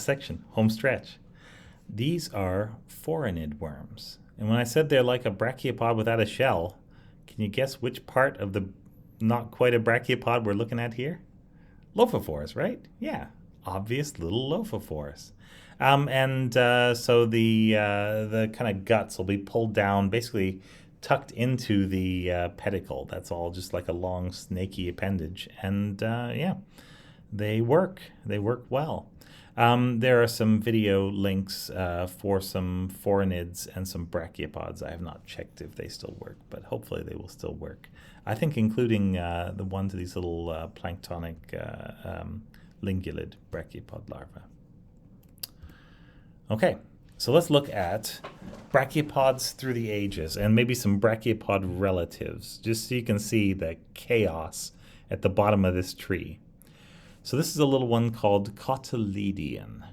Section, home stretch. These are phoronid worms. And when I said they're like a brachiopod without a shell, can you guess which part of the not quite a brachiopod we're looking at here? Lophophores, right? Yeah, obvious little lophophores. So the kind of guts will be pulled down, basically tucked into the pedicle. That's all just like a long snaky appendage. And yeah, they work. They work well. There are some video links for some phoronids and some brachiopods. I have not checked if they still work, but hopefully they will still work. I think including the ones of these little planktonic lingulid brachiopod larvae. Okay, so let's look at brachiopods through the ages and maybe some brachiopod relatives, just so you can see the chaos at the bottom of this tree. So this is a little one called cotyledon.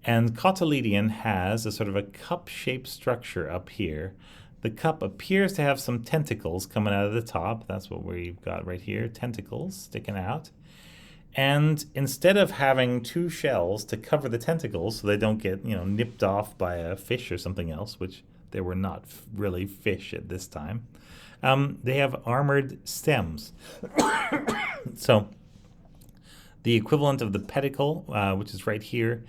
And cotyledon has a sort of a cup-shaped structure up here. The cup appears to have some tentacles coming out of the top. That's what we've got right here, tentacles sticking out. And instead of having two shells to cover the tentacles so they don't get, nipped off by a fish or something else, which there were not really fish at this time, they have armored stems. So the equivalent of the pedicle, which is right here,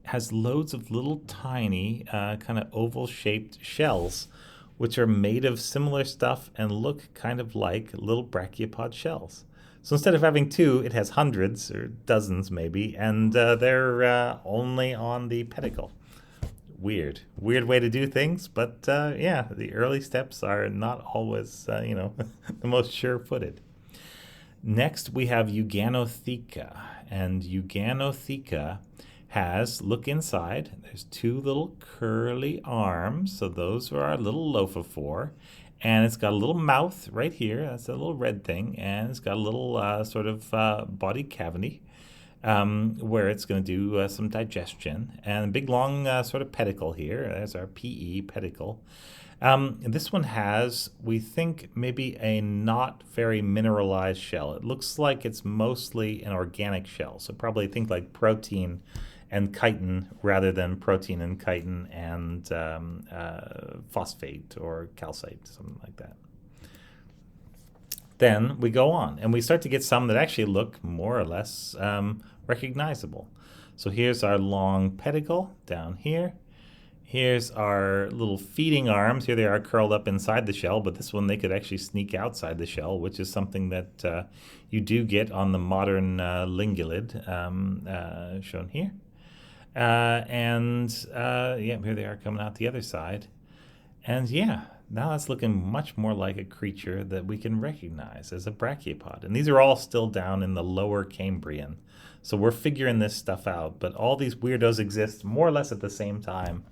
has loads of little tiny kind of oval-shaped shells, which are made of similar stuff and look kind of like little brachiopod shells. So instead of having two, it has hundreds or dozens maybe, and they're only on the pedicle. Weird way to do things, but yeah, the early steps are not always, the most sure-footed. Next, we have Eugyanotheca, and Eugyanotheca has, look inside, there's two little curly arms, so those are our little lophophore, and it's got a little mouth right here, that's a little red thing, and it's got a little sort of body cavity where it's going to do some digestion, and a big long sort of pedicle here, there's our PE pedicle. This one has, we think, maybe a not very mineralized shell. It looks like it's mostly an organic shell, so probably think like protein and chitin rather than protein and chitin and phosphate or calcite, something like that. Then we go on, and we start to get some that actually look more or less recognizable. So here's our long pedicle down here. Here's our little feeding arms. Here they are curled up inside the shell, but this one they could actually sneak outside the shell, which is something that you do get on the modern lingulid shown here. Yeah, here they are coming out the other side. And yeah, now that's looking much more like a creature that we can recognize as a brachiopod. And these are all still down in the lower Cambrian. So we're figuring this stuff out, but all these weirdos exist more or less at the same time.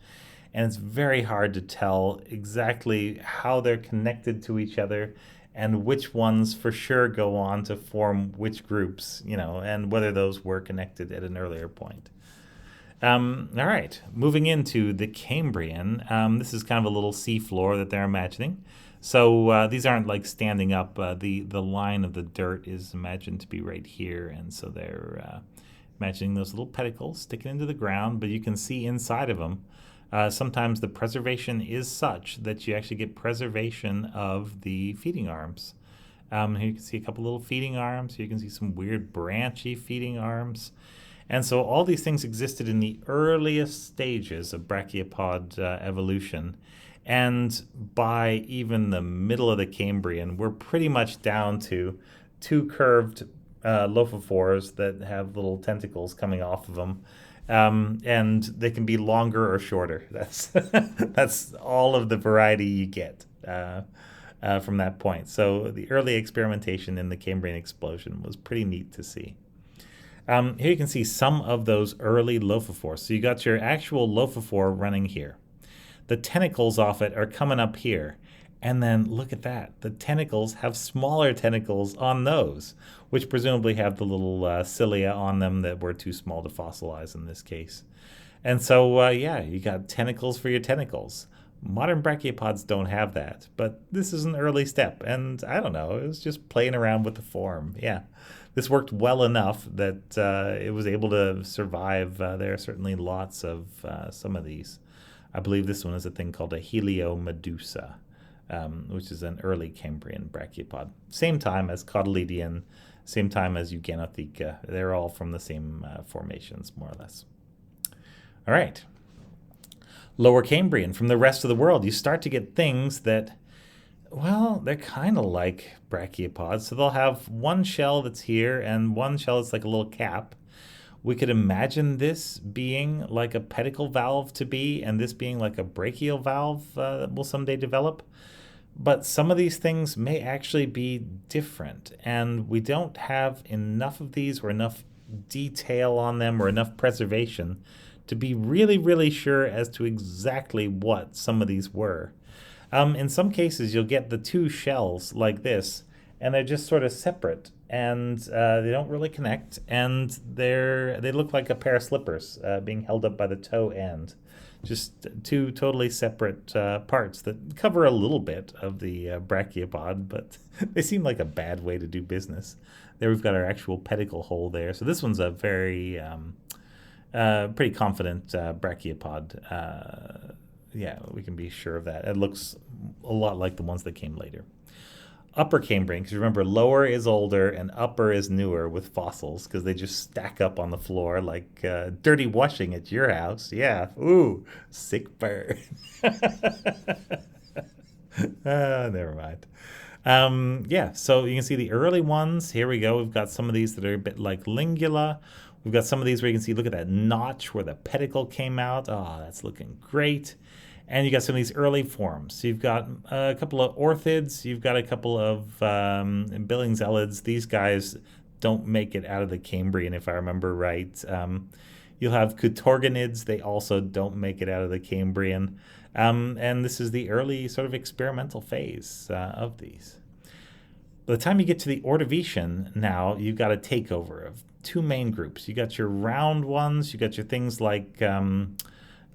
And it's very hard to tell exactly how they're connected to each other and which ones for sure go on to form which groups, and whether those were connected at an earlier point. All right, moving into the Cambrian. This is kind of a little seafloor that they're imagining. So these aren't like standing up. The line of the dirt is imagined to be right here, and so they're imagining those little pedicles sticking into the ground, but you can see inside of them. Sometimes the preservation is such that you actually get preservation of the feeding arms. Here you can see a couple little feeding arms. Here you can see some weird branchy feeding arms. And so all these things existed in the earliest stages of brachiopod evolution. And by even the middle of the Cambrian, we're pretty much down to two curved lophophores that have little tentacles coming off of them. And they can be longer or shorter. That's all of the variety you get from that point. So the early experimentation in the Cambrian explosion was pretty neat to see. Here you can see some of those early lophophores. So you got your actual lophophore running here. The tentacles off it are coming up here. And then look at that. The tentacles have smaller tentacles on those, which presumably have the little cilia on them that were too small to fossilize in this case. And so, yeah, you got tentacles for your tentacles. Modern brachiopods don't have that, but this is an early step, and I don't know, it was just playing around with the form. Yeah, this worked well enough that it was able to survive. There are certainly lots of some of these. I believe this one is a thing called a heliomedusa, which is an early Cambrian brachiopod. Same time as Cotyledon, same time as Eugenetheca. They're all from the same formations, more or less. All right. Lower Cambrian, from the rest of the world, you start to get things that, well, they're kind of like brachiopods. So they'll have one shell that's here and one shell that's like a little cap. We could imagine this being like a pedicle valve to be, and this being like a brachial valve that will someday develop. But some of these things may actually be different, and we don't have enough of these or enough detail on them or enough preservation to be really, really sure as to exactly what some of these were. In some cases, you'll get the two shells like this, and they're just sort of separate, and they don't really connect, and they look like a pair of slippers being held up by the toe end. Just two totally separate parts that cover a little bit of the brachiopod, but they seem like a bad way to do business. There we've got our actual pedicle hole there. So this one's a very pretty confident brachiopod. Yeah, we can be sure of that. It looks a lot like the ones that came later. Upper Cambrian, because remember, lower is older and upper is newer with fossils, because they just stack up on the floor like dirty washing at your house. Yeah. Ooh, sick burn. Never mind. Yeah, so you can see the early ones. Here we go. We've got some of these that are a bit like lingula. We've got some of these where you can see, look at that notch where the pedicle came out. Oh, that's looking great. And you got some of these early forms. So you've got a couple of orthids. You've got a couple of Billingsellids. These guys don't make it out of the Cambrian, if I remember right. You'll have Coutorganids. They also don't make it out of the Cambrian. And this is the early sort of experimental phase of these. By the time you get to the Ordovician, now you've got a takeover of two main groups. You got your round ones. You got your things like...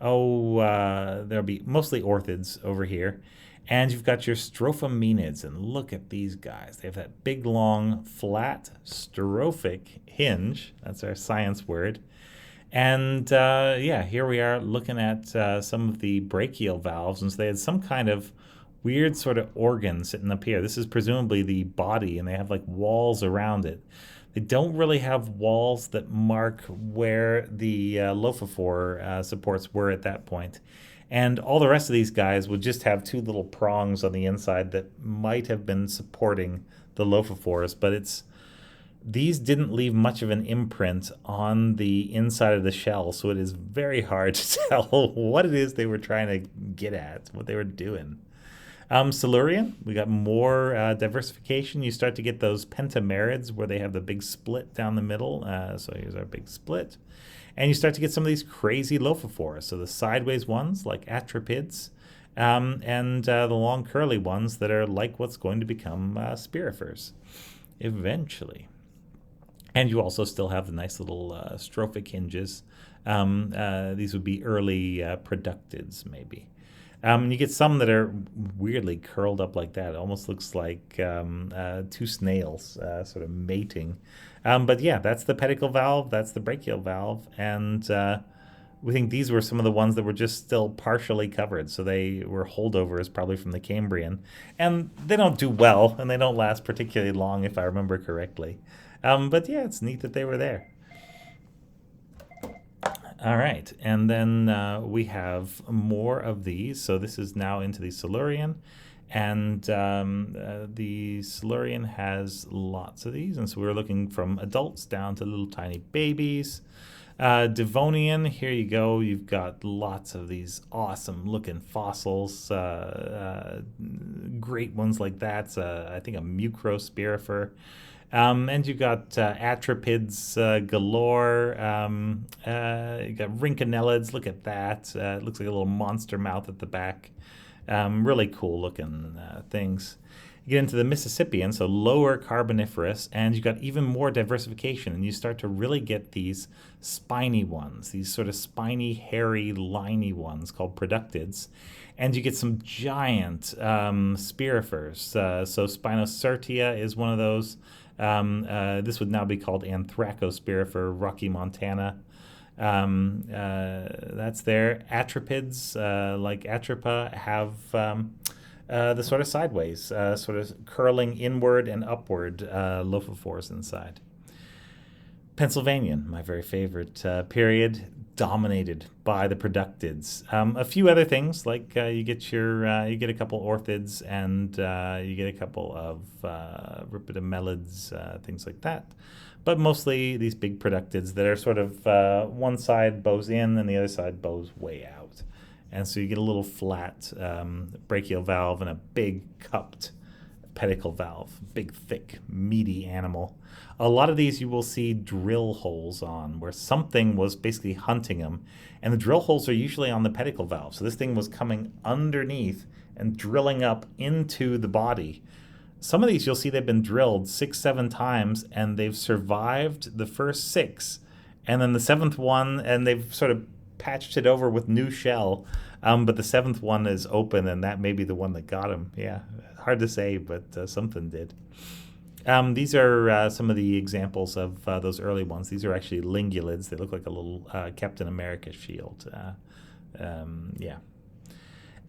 there'll be mostly orthids over here. And you've got your strophomenids, and look at these guys. They have that big, long, flat, strophic hinge. That's our science word. And yeah, here we are looking at some of the brachial valves. And so they had some kind of weird sort of organ sitting up here. This is presumably the body, and they have like walls around it. They don't really have walls that mark where the lophophore supports were at that point. And all the rest of these guys would just have two little prongs on the inside that might have been supporting the lophophores, but these didn't leave much of an imprint on the inside of the shell, so it is very hard to tell what it is they were trying to get at, what they were doing. Silurian, we got more diversification. You start to get those pentamerids where they have the big split down the middle. So here's our big split. And you start to get some of these crazy lophophores. So the sideways ones like atripids, and the long curly ones that are like what's going to become spirifers eventually. And you also still have the nice little strophic hinges. These would be early productids maybe. And you get some that are weirdly curled up like that. It almost looks like two snails sort of mating. But yeah, that's the pedicle valve. That's the brachial valve. And we think these were some of the ones that were just still partially covered. So they were holdovers probably from the Cambrian. And they don't do well, and they don't last particularly long, if I remember correctly. But yeah, it's neat that they were there. All right, and then we have more of these. So this is now into the Silurian, and the Silurian has lots of these. And so we're looking from adults down to little tiny babies. Devonian, here you go. You've got lots of these awesome looking fossils, great ones like that. I think a mucrospirifer. And you've got atripids galore. You got rhynchonellids. Look at that. It looks like a little monster mouth at the back. Really cool looking things. You get into the Mississippian, so lower Carboniferous, and you got even more diversification, and you start to really get these spiny ones, these sort of spiny, hairy, liney ones called Productids, and you get some giant spirifers. So Spinocertia is one of those. This would now be called Anthracospirifer, Rocky Montana. That's there. Atropids, like Atropa, have the sort of sideways, sort of curling inward and upward lophophores inside. Pennsylvanian, my very favorite period, dominated by the Productids. A few other things, like you get a couple orthids, and you get a couple of rhipidamelids, things like that. But mostly these big Productids that are sort of one side bows in and the other side bows way out. And so you get a little flat brachial valve and a big cupped pedicle valve, big, thick, meaty animal. A lot of these you will see drill holes on, where something was basically hunting them, and the drill holes are usually on the pedicle valve. So this thing was coming underneath and drilling up into the body. Some of these you'll see they've been drilled 6, 7 times, and they've survived the first 6, and then the 7th one, and they've sort of patched it over with new shell, but the 7th one is open, and that may be the one that got him. Yeah, hard to say, but something did. These are some of the examples of those early ones. These are actually lingulids. They look like a little Captain America shield. Yeah.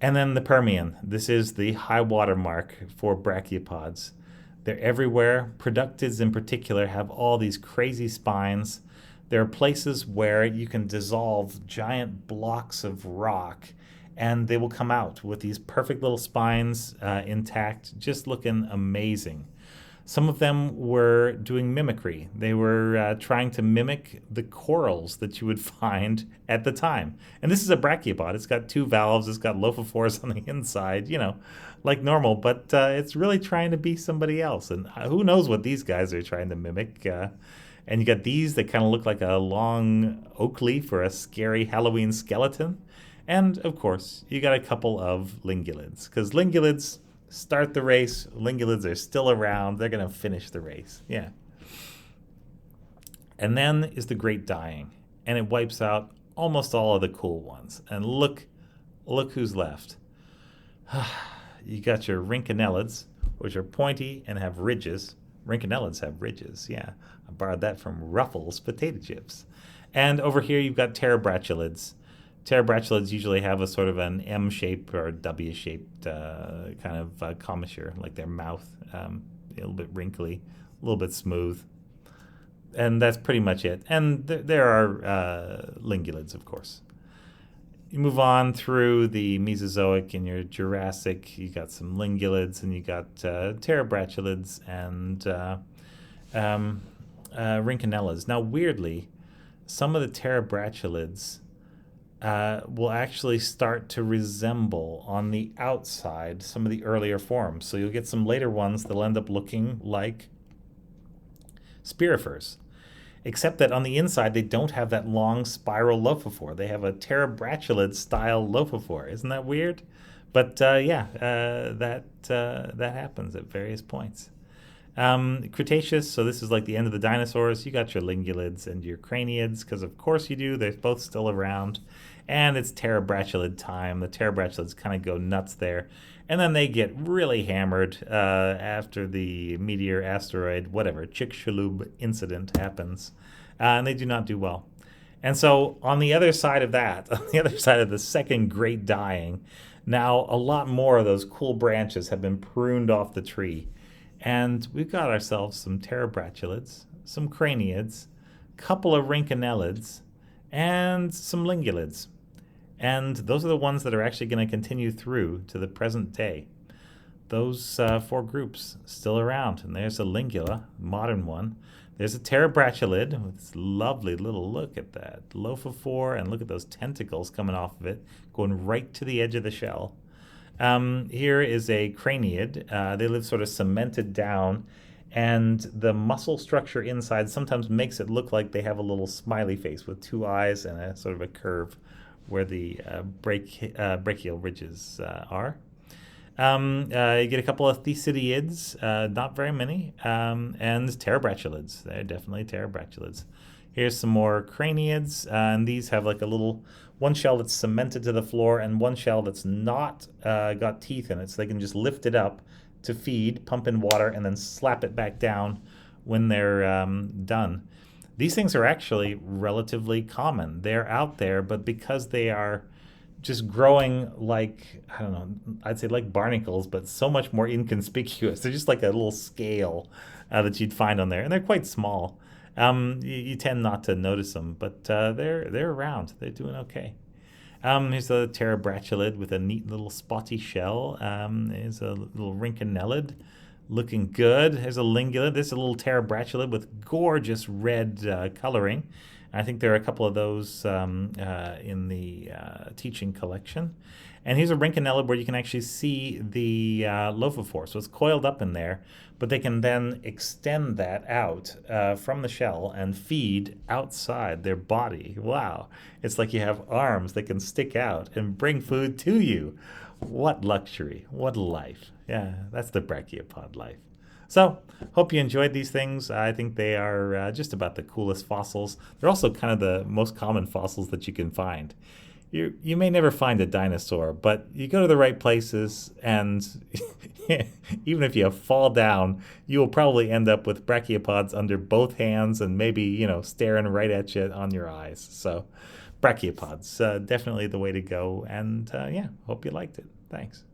And then the Permian. This is the high water mark for brachiopods. They're everywhere. Productids in particular have all these crazy spines. There are places where you can dissolve giant blocks of rock, and they will come out with these perfect little spines intact, just looking amazing. Some of them were doing mimicry. They were trying to mimic the corals that you would find at the time. And this is a brachiopod. It's got 2 valves. It's got lophophores on the inside, like normal. But it's really trying to be somebody else. And who knows what these guys are trying to mimic. And you got these that kind of look like a long oak leaf or a scary Halloween skeleton. And, of course, you got a couple of lingulids. Because lingulids start the race. Lingulids are still around. They're going to finish the race. Yeah. And then is the Great Dying. And it wipes out almost all of the cool ones. And look who's left. You got your rhynchonellids, which are pointy and have ridges. Rhynchonellids have ridges, yeah. I borrowed that from Ruffles potato chips. And over here you've got pterobrachioids. Pterobrachioids usually have a sort of an M-shaped or W-shaped kind of commissure, like their mouth, a little bit wrinkly, a little bit smooth. And that's pretty much it. And there are lingulids, of course. You move on through the Mesozoic and your Jurassic. You got some lingulids, and you got pterobrachioids and rhynchonellids. Now, weirdly, some of the pterobrachioids will actually start to resemble on the outside some of the earlier forms. So you'll get some later ones that'll end up looking like spirifers, except that on the inside they don't have that long spiral lophophore. They have a pterobrachioid style lophophore. Isn't that weird? But that happens at various points. Cretaceous, so this is like the end of the dinosaurs. You got your lingulids and your craniids, because of course you do. They're both still around. And it's pterobrachioid time. The pterobrachioids kind of go nuts there. And then they get really hammered after the meteor, asteroid, whatever, Chicxulub incident happens. And they do not do well. And so on the other side of that, on the other side of the second great dying, now a lot more of those cool branches have been pruned off the tree. And we've got ourselves some pterobrachioids, some craniids, a couple of rhynchonellids, and some lingulids. And those are the ones that are actually going to continue through to the present day. Those 4 groups still around. And there's a lingula, modern one. There's a pterobrachioid with this lovely little, look at that, lophophore, and look at those tentacles coming off of it, going right to the edge of the shell. Here is a craniid. They live sort of cemented down, and the muscle structure inside sometimes makes it look like they have a little smiley face with 2 eyes and a sort of a curve where the brachial ridges are. You get a couple of thesidiids, not very many, and pterobrachiopods. They're definitely pterobrachiopods. Here's some more craniids, and these have like a little one shell that's cemented to the floor and one shell that's not got teeth in it, so they can just lift it up to feed, pump in water, and then slap it back down when they're done. These things are actually relatively common. They're out there, but because they are just growing like, I don't know, I'd say like barnacles, but so much more inconspicuous. They're just like a little scale that you'd find on there, and they're quite small. You tend not to notice them, but they're around. They're doing okay. Here's a pterobrachioid with a neat little spotty shell. Here's a little rhynchonellid looking good. Here's a lingulid. This is a little pterobrachioid with gorgeous red coloring. I think there are a couple of those in the teaching collection. And here's a rhynchonellid where you can actually see the lophophore. So it's coiled up in there, but they can then extend that out from the shell and feed outside their body. Wow. It's like you have arms that can stick out and bring food to you. What luxury. What life. Yeah, that's the brachiopod life. So, hope you enjoyed these things. I think they are just about the coolest fossils. They're also kind of the most common fossils that you can find. You may never find a dinosaur, but you go to the right places, and even if you fall down, you will probably end up with brachiopods under both hands and maybe, staring right at you on your eyes. So, brachiopods, definitely the way to go. And yeah, hope you liked it. Thanks.